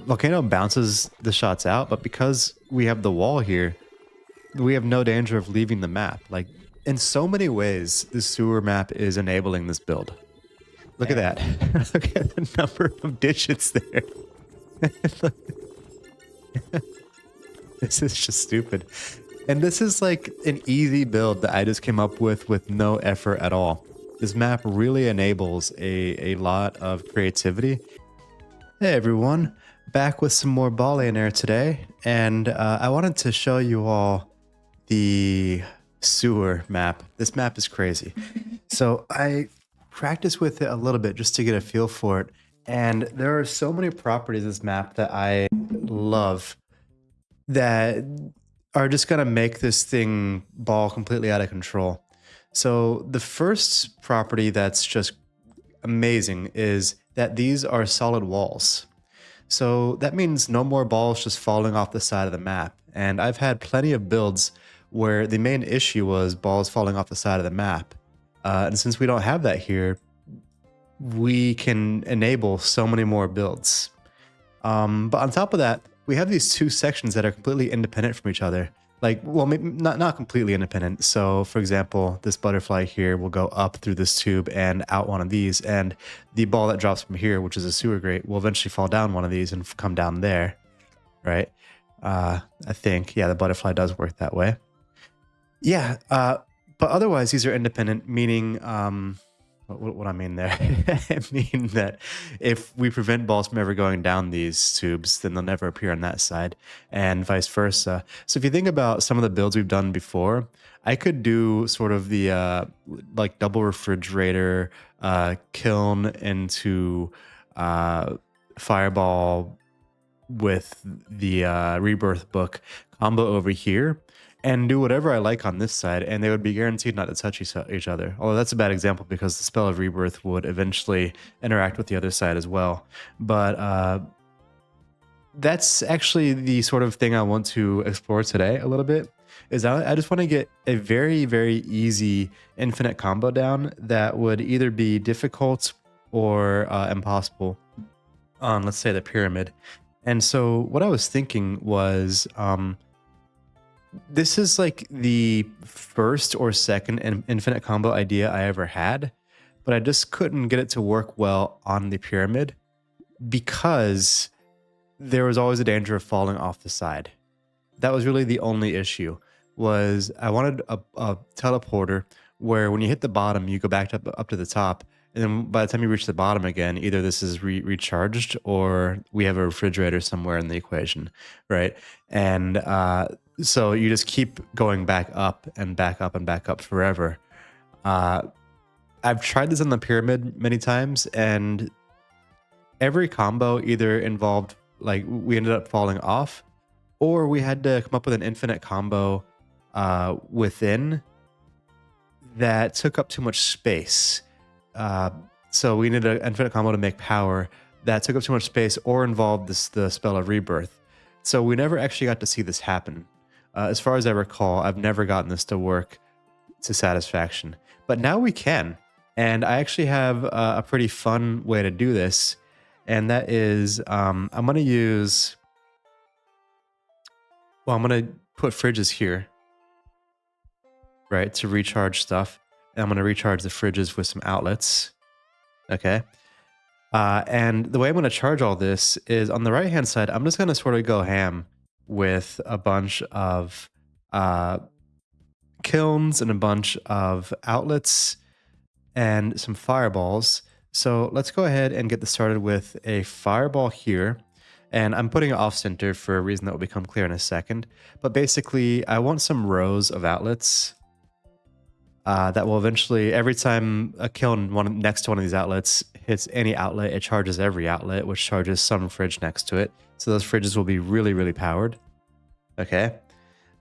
Volcano bounces the shots out, but because we have the wall here, we have no danger of leaving the map. Like, in so many ways, the sewer map is enabling this build. Look at that. Damn. Look at the number of digits there. This is just stupid. And this is like an easy build that I just came up with no effort at all. This map really enables a lot of creativity. Hey everyone, back with some more Ballionaire today, and I wanted to show you all the sewer map. This map is crazy. So I practiced with it a little bit just to get a feel for it, and there are so many properties in this map that I love that are just gonna make this thing ball completely out of control. So the first property that's just amazing is that these are solid walls. So that means no more balls just falling off the side of the map. And I've had plenty of builds where the main issue was balls falling off the side of the map. And since we don't have that here, we can enable so many more builds. But on top of that, we have these two sections that are completely independent from each other. Like, well, maybe not completely independent. So, for example, this butterfly here will go up through this tube and out one of these, and the ball that drops from here, which is a sewer grate, will eventually fall down one of these and come down there, right? I think, yeah, the butterfly does work that way. Yeah, but otherwise, these are independent, meaning what I mean there, I mean that if we prevent balls from ever going down these tubes, then they'll never appear on that side, and vice versa. So if you think about some of the builds we've done before, I could do sort of the like double refrigerator kiln into fireball with the rebirth book combo over here, and do whatever I like on this side, and they would be guaranteed not to touch each other. Although that's a bad example because the spell of rebirth would eventually interact with the other side as well. But that's actually the sort of thing I want to explore today a little bit. Is I just want to get a very, very easy infinite combo down that would either be difficult or impossible on, let's say, the pyramid. And so what I was thinking was, this is like the first or second infinite combo idea I ever had, but I just couldn't get it to work well on the pyramid because there was always a danger of falling off the side. That was really the only issue. Was I wanted a teleporter where when you hit the bottom, you go back up to the top, and then by the time you reach the bottom again, either this is recharged or we have a refrigerator somewhere in the equation, right? And so you just keep going back up and back up and back up forever. I've tried this on the pyramid many times, and every combo either involved, like, we ended up falling off, or we had to come up with an infinite combo within that took up too much space. So we needed an infinite combo to make power that took up too much space or involved the spell of rebirth. So we never actually got to see this happen. As far as I recall, I've never gotten this to work to satisfaction. But now we can. And I actually have a pretty fun way to do this. And that is, I'm going to use... Well, I'm going to put fridges here, right, to recharge stuff. And I'm going to recharge the fridges with some outlets. Okay. And the way I'm going to charge all this is on the right-hand side, I'm just going to sort of go ham with a bunch of kilns and a bunch of outlets and some fireballs. So let's go ahead and get this started with a fireball here. And I'm putting it off center for a reason that will become clear in a second. But basically, I want some rows of outlets that will eventually, every time a kiln next to one of these outlets hits any outlet, it charges every outlet, which charges some fridge next to it. So those fridges will be really, really powered. Okay.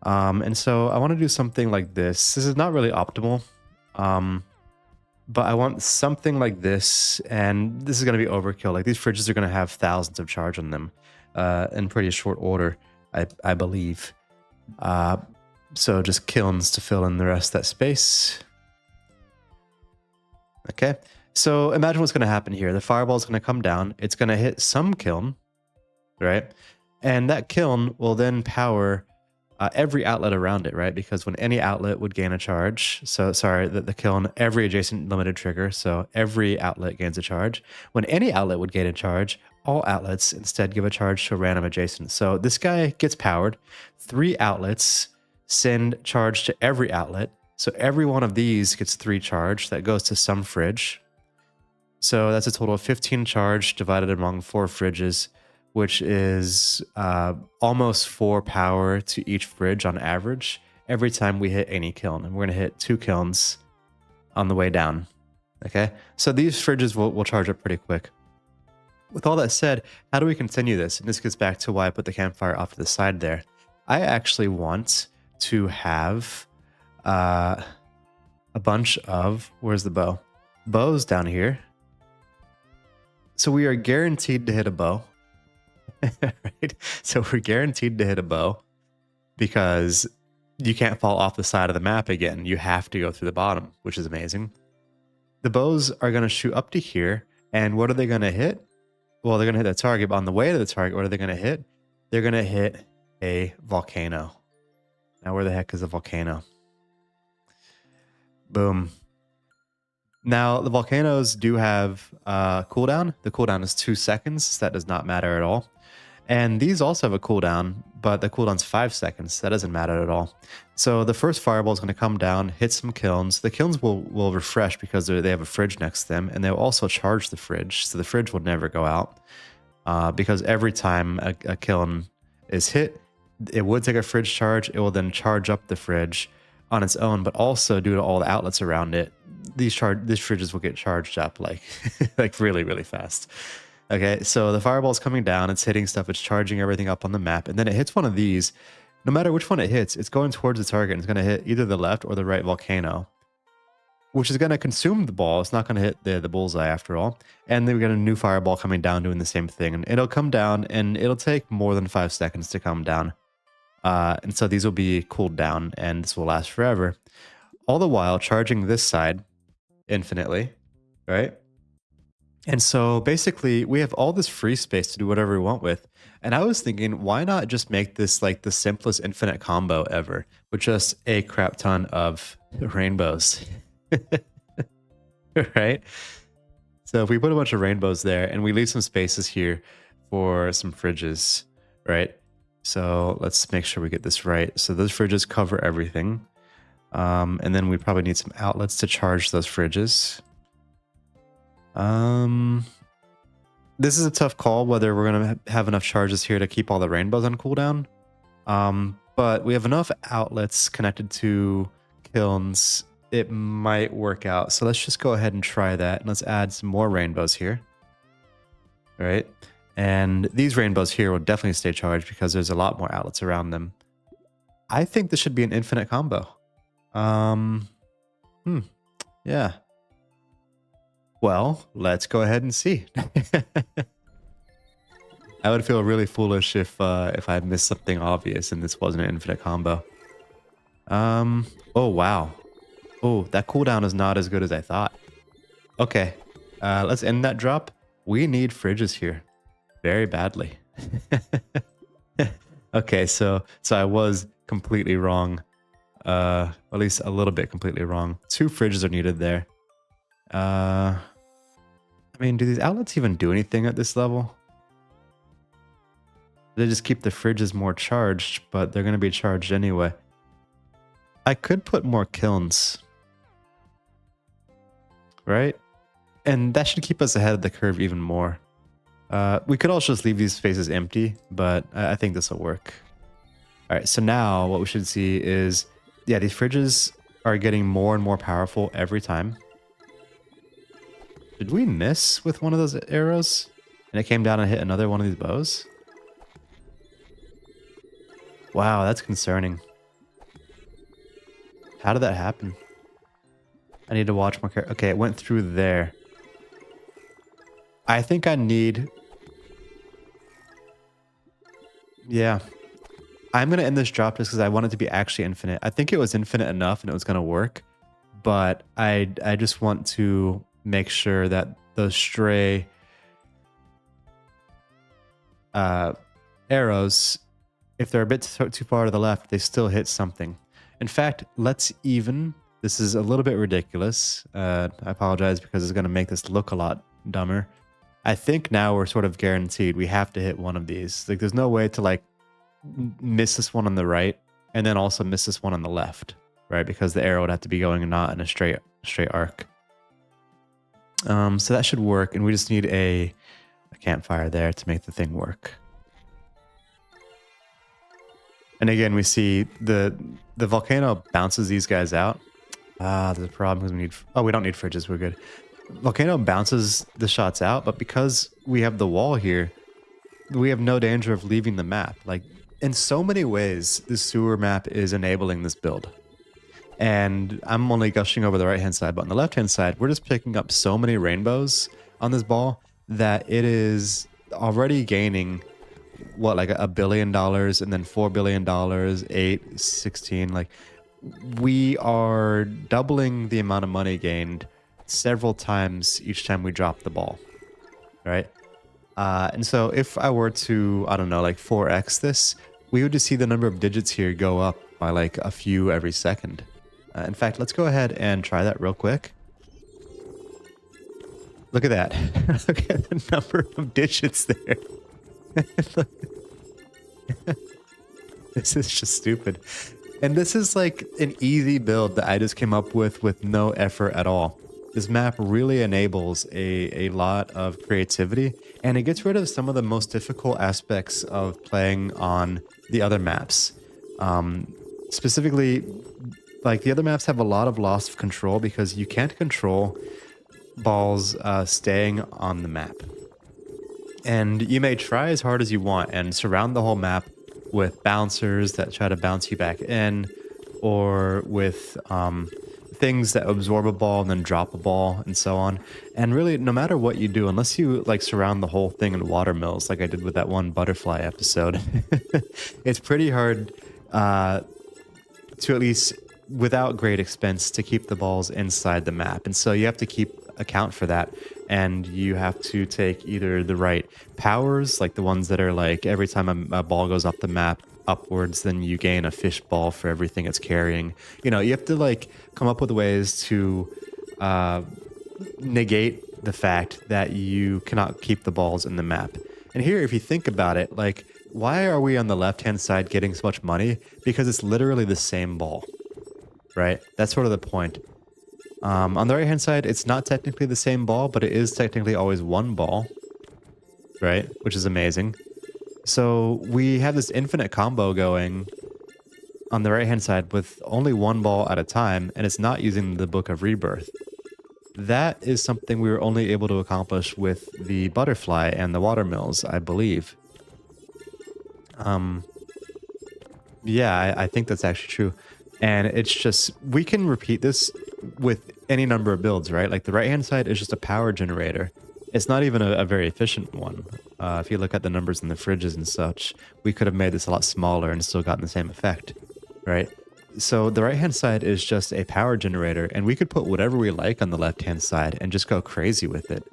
And so I want to do something like this. This is not really optimal. But I want something like this, and this is going to be overkill. Like, these fridges are going to have thousands of charge on them in pretty short order, I believe. So just kilns to fill in the rest of that space. Okay, so imagine what's going to happen here. The fireball is going to come down. It's going to hit some kiln, right? And that kiln will then power every outlet around it, right? Because when any outlet would gain a charge, so sorry, the kiln, every adjacent limited trigger, so every outlet gains a charge. When any outlet would gain a charge, all outlets instead give a charge to a random adjacent. So this guy gets powered. 3 outlets send charge to every outlet. So every one of these gets 3 charge. That goes to some fridge. So that's a total of 15 charge divided among 4 fridges, which is almost 4 power to each fridge on average every time we hit any kiln. And we're going to hit 2 kilns on the way down. Okay, so these fridges will charge up pretty quick. With all that said, how do we continue this? And this gets back to why I put the campfire off to the side there. I actually want to have a bunch of, where's the bow? Bows down here. So we are guaranteed to hit a bow, right? So we're guaranteed to hit a bow because you can't fall off the side of the map again. You have to go through the bottom, which is amazing. The bows are going to shoot up to here. And what are they going to hit? Well, they're going to hit the target. But on the way to the target, what are they going to hit? They're going to hit a volcano. Now, where the heck is a volcano? Boom. Now, the volcanoes do have cooldown. The cooldown is 2 seconds. So that does not matter at all. And these also have a cooldown, but the cooldown's 5 seconds. That doesn't matter at all. So the first fireball is going to come down, hit some kilns. The kilns will refresh because they have a fridge next to them, and they'll also charge the fridge. So the fridge will never go out because every time a kiln is hit, it would take a fridge charge. It will then charge up the fridge on its own, but also due to all the outlets around it, these fridges will get charged up like like really, really fast. Okay, so the fireball's coming down, it's hitting stuff, it's charging everything up on the map, and then it hits one of these. No matter which one it hits, it's going towards the target, and it's going to hit either the left or the right volcano, which is going to consume the ball. It's not going to hit the bullseye after all. And then we got a new fireball coming down doing the same thing, and it'll come down, and it'll take more than 5 seconds to come down. And so these will be cooled down, and this will last forever. All the while charging this side infinitely, right? And so basically we have all this free space to do whatever we want with. And I was thinking, why not just make this like the simplest infinite combo ever with just a crap ton of rainbows, right? So if we put a bunch of rainbows there and we leave some spaces here for some fridges, right? So let's make sure we get this right. So those fridges cover everything. And then we probably need some outlets to charge those fridges. This is a tough call whether we're going to have enough charges here to keep all the rainbows on cooldown. But we have enough outlets connected to kilns. It might work out. So let's just go ahead and try that. And let's add some more rainbows here. All right. And these rainbows here will definitely stay charged because there's a lot more outlets around them. I think this should be an infinite combo. Yeah. Well, let's go ahead and see. I would feel really foolish if I missed something obvious and this wasn't an infinite combo. Oh wow. Oh, that cooldown is not as good as I thought. Okay, let's end that drop. We need fridges here very badly. Okay, so I was completely wrong. At least a little bit completely wrong. 2 fridges are needed there. I mean, do these outlets even do anything at this level? They just keep the fridges more charged, but they're going to be charged anyway. I could put more kilns, right? And that should keep us ahead of the curve even more. We could also just leave these spaces empty, but I think this will work. All right, so now what we should see is, yeah, these fridges are getting more and more powerful every time. Did we miss with one of those arrows? And it came down and hit another one of these bows? Wow, that's concerning. How did that happen? I need to watch more carefully. Okay, it went through there. I think I need... Yeah. I'm going to end this drop just because I want it to be actually infinite. I think it was infinite enough and it was going to work. But I just want to make sure that those stray arrows, if they're a bit too far to the left, they still hit something. In fact, let's even, this is a little bit ridiculous. I apologize because it's going to make this look a lot dumber. I think now we're sort of guaranteed we have to hit one of these. Like, there's no way to like miss this one on the right and then also miss this one on the left, right? Because the arrow would have to be going not in a straight arc. So that should work, and we just need a campfire there to make the thing work. And again, we see the volcano bounces these guys out. There's a problem because we don't need fridges, we're good. Volcano bounces the shots out, but because we have the wall here, we have no danger of leaving the map. Like, in so many ways, the sewer map is enabling this build. And I'm only gushing over the right-hand side, but on the left-hand side, we're just picking up so many rainbows on this ball that it is already gaining, what, like $1 billion and then $4 billion, 8, 16. Like, we are doubling the amount of money gained several times each time we drop the ball, right? And so if I were to, I don't know, like 4x this, we would just see the number of digits here go up by like a few every second. In fact, let's go ahead and try that real quick. Look at that. Look at the number of digits there. This is just stupid. And this is like an easy build that I just came up with no effort at all. This map really enables a lot of creativity, and it gets rid of some of the most difficult aspects of playing on the other maps. Specifically, like, the other maps have a lot of loss of control because you can't control balls staying on the map. And you may try as hard as you want and surround the whole map with bouncers that try to bounce you back in, or with things that absorb a ball and then drop a ball and so on. And really, no matter what you do, unless you like surround the whole thing in water mills like I did with that one butterfly episode, it's pretty hard to, at least without great expense, to keep the balls inside the map. And so you have to keep account for that, and you have to take either the right powers, like the ones that are like every time a ball goes off the map upwards, then you gain a fish ball for everything it's carrying. You know, you have to like come up with ways to negate the fact that you cannot keep the balls in the map. And here, if you think about it, like, why are we on the left-hand side getting so much money? Because it's literally the same ball, right? That's sort of the point. On the right-hand side, it's not technically the same ball, but it is technically always one ball, right? Which is amazing. So we have this infinite combo going on the right-hand side with only one ball at a time, and it's not using the Book of Rebirth. That is something we were only able to accomplish with the butterfly and the watermills, I believe. Yeah, I think that's actually true. And it's just, we can repeat this with any number of builds, right? Like, the right-hand side is just a power generator. It's not even a very efficient one. If you look at the numbers in the fridges and such, we could have made this a lot smaller and still gotten the same effect, right? So the right-hand side is just a power generator, and we could put whatever we like on the left-hand side and just go crazy with it.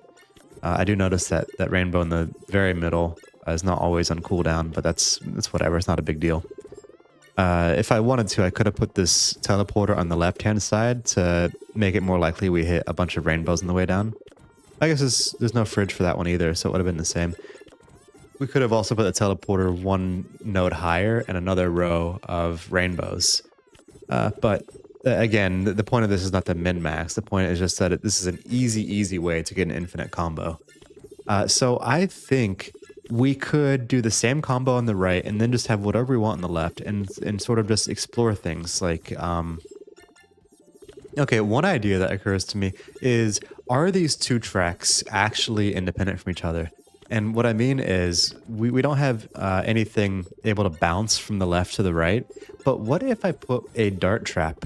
I do notice that rainbow in the very middle is not always on cooldown, but that's whatever. It's not a big deal. If I wanted to, I could have put this teleporter on the left-hand side to make it more likely we hit a bunch of rainbows on the way down. I guess there's no fridge for that one either, so it would have been the same. We could have also put the teleporter one node higher and another row of rainbows. But again, the point of this is not to min-max. The point is just that this is an easy way to get an infinite combo. So I think we could do the same combo on the right and then just have whatever we want on the left and sort of just explore things. Like, okay, one idea that occurs to me is, are these two tracks actually independent from each other? And what I mean is, we don't have anything able to bounce from the left to the right, but what if I put a dart trap?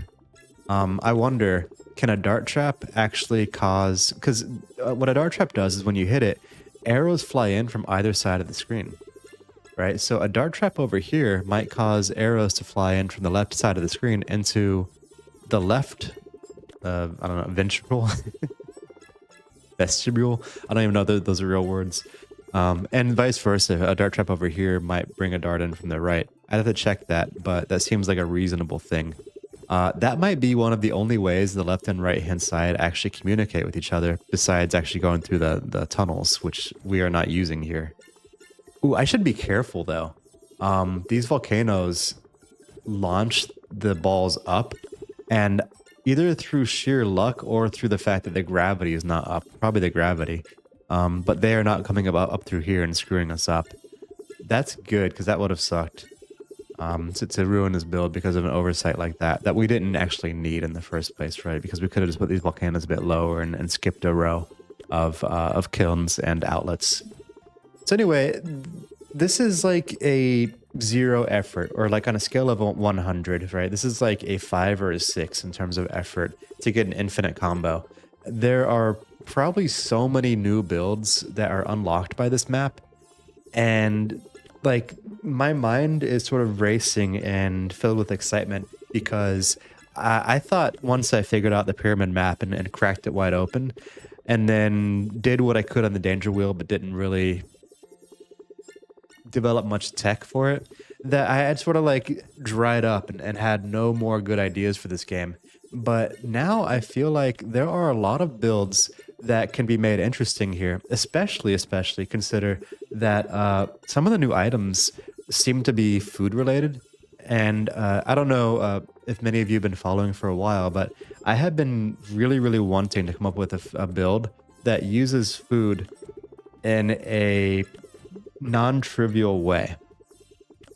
I wonder, can a dart trap actually cause... Because what a dart trap does is when you hit it, arrows fly in from either side of the screen, right? So a dart trap over here might cause arrows to fly in from the left side of the screen into the left, I don't know, vestibule? I don't even know that those are real words. And vice versa. A dart trap over here might bring a dart in from the right. I'd have to check that, but that seems like a reasonable thing. That might be one of the only ways the left and right hand side actually communicate with each other, besides actually going through the tunnels, which we are not using here. Ooh, I should be careful though. These volcanoes launch the balls up, and either through sheer luck or through the fact that the gravity is not up, probably the gravity, but they are not coming up through here and screwing us up. That's good, because that would have sucked. To ruin his build because of an oversight like that we didn't actually need in the first place, right? Because we could have just put these volcanoes a bit lower and skipped a row of kilns and outlets. So anyway, this is like a 0 effort, or like on a scale of 100, right? This is like a 5 or a 6 in terms of effort to get an infinite combo. There are probably so many new builds that are unlocked by this map, and like my mind is sort of racing and filled with excitement because I thought once I figured out the pyramid map and cracked it wide open, and then did what I could on the danger wheel but didn't really develop much tech for it, that I had sort of like dried up and had no more good ideas for this game. But now I feel like there are a lot of builds that can be made interesting here, especially consider that some of the new items seem to be food related. And I don't know if many of you have been following for a while, but I have been really wanting to come up with a build that uses food in a non-trivial way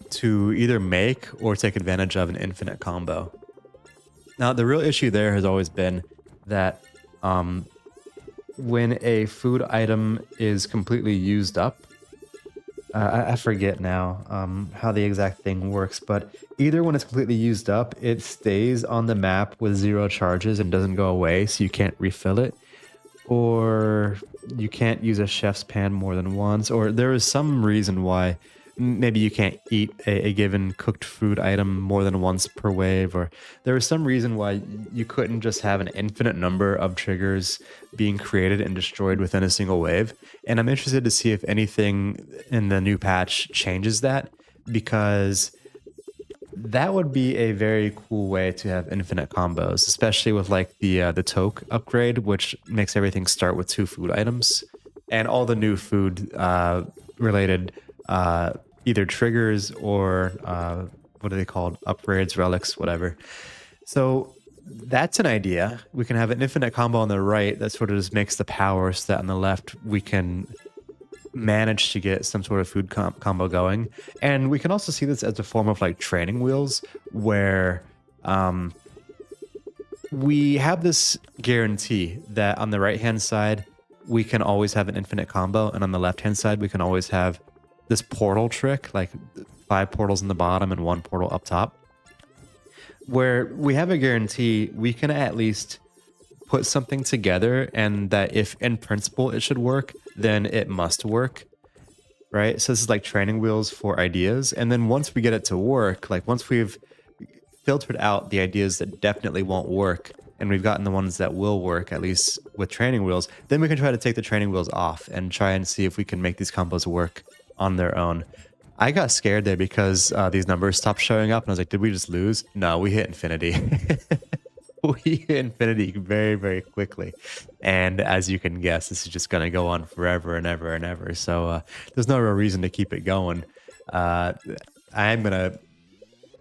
to either make or take advantage of an infinite combo. Now, the real issue there has always been that when a food item is completely used up, I forget now how the exact thing works, but either when it's completely used up, it stays on the map with 0 charges and doesn't go away, so you can't refill it, or you can't use a chef's pan more than once, or there is some reason why maybe you can't eat a given cooked food item more than once per wave, or there is some reason why you couldn't just have an infinite number of triggers being created and destroyed within a single wave. And I'm interested to see if anything in the new patch changes that, because that would be a very cool way to have infinite combos, especially with like the toke upgrade, which makes everything start with 2 food items, and all the new food related either triggers or what are they called? Upgrades, relics, whatever. So that's an idea. We can have an infinite combo on the right that sort of just makes the power so that on the left we can manage to get some sort of food combo going. And we can also see this as a form of like training wheels, where we have this guarantee that on the right hand side we can always have an infinite combo, and on the left hand side we can always have this portal trick, like 5 portals in the bottom and 1 portal up top, where we have a guarantee we can at least put something together, and that if in principle it should work, then it must work, right? So this is like training wheels for ideas. And then once we get it to work, like once we've filtered out the ideas that definitely won't work, and we've gotten the ones that will work, at least with training wheels, then we can try to take the training wheels off and try and see if we can make these combos work on their own. I got scared there because these numbers stopped showing up, and I was like, did we just lose? No, we hit infinity. We hit infinity very quickly. And as you can guess, this is just going to go on forever and ever and ever. So there's no real reason to keep it going. I'm going to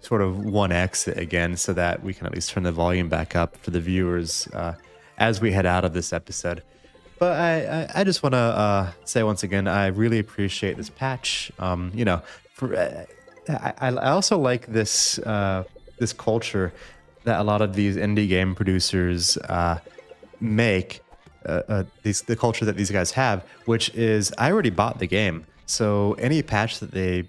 sort of 1x it again so that we can at least turn the volume back up for the viewers as we head out of this episode. But I just want to say once again, I really appreciate this patch. You know, I also like this this culture that a lot of these indie game producers make. The culture that these guys have, which is I already bought the game, so any patch that they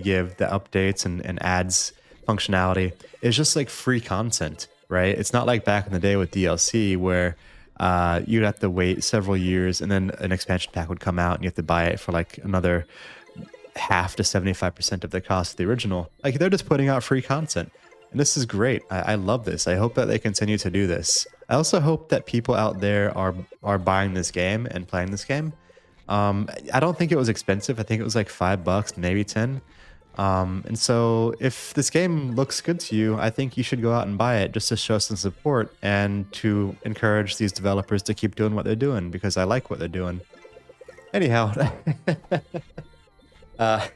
give, the updates and adds functionality, is just like free content, right? It's not like back in the day with DLC where you'd have to wait several years and then an expansion pack would come out and you have to buy it for like another half to 75% of the cost of the original. Like, they're just putting out free content, and this is great. I love this. I hope that they continue to do this. I also hope that people out there are buying this game and playing this game, I don't think it was expensive. I think it was like $5, maybe 10. And so if this game looks good to you, I think you should go out and buy it just to show some support and to encourage these developers to keep doing what they're doing because I like what they're doing. Anyhow, uh,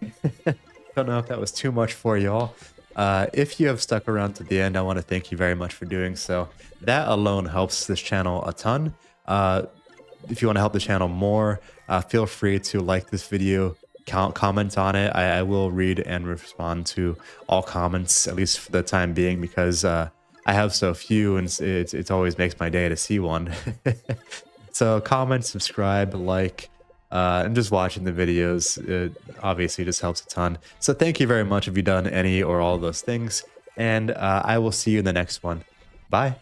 don't know if that was too much for y'all. If you have stuck around to the end, I want to thank you very much for doing so. That alone helps this channel a ton. If you want to help the channel more, feel free to like this video, comment on it. I will read and respond to all comments, at least for the time being, because I have so few, and it always makes my day to see one. So comment, subscribe, like, and just watching the videos, it obviously just helps a ton. So thank you very much if you've done any or all of those things, and I will see you in the next one. Bye.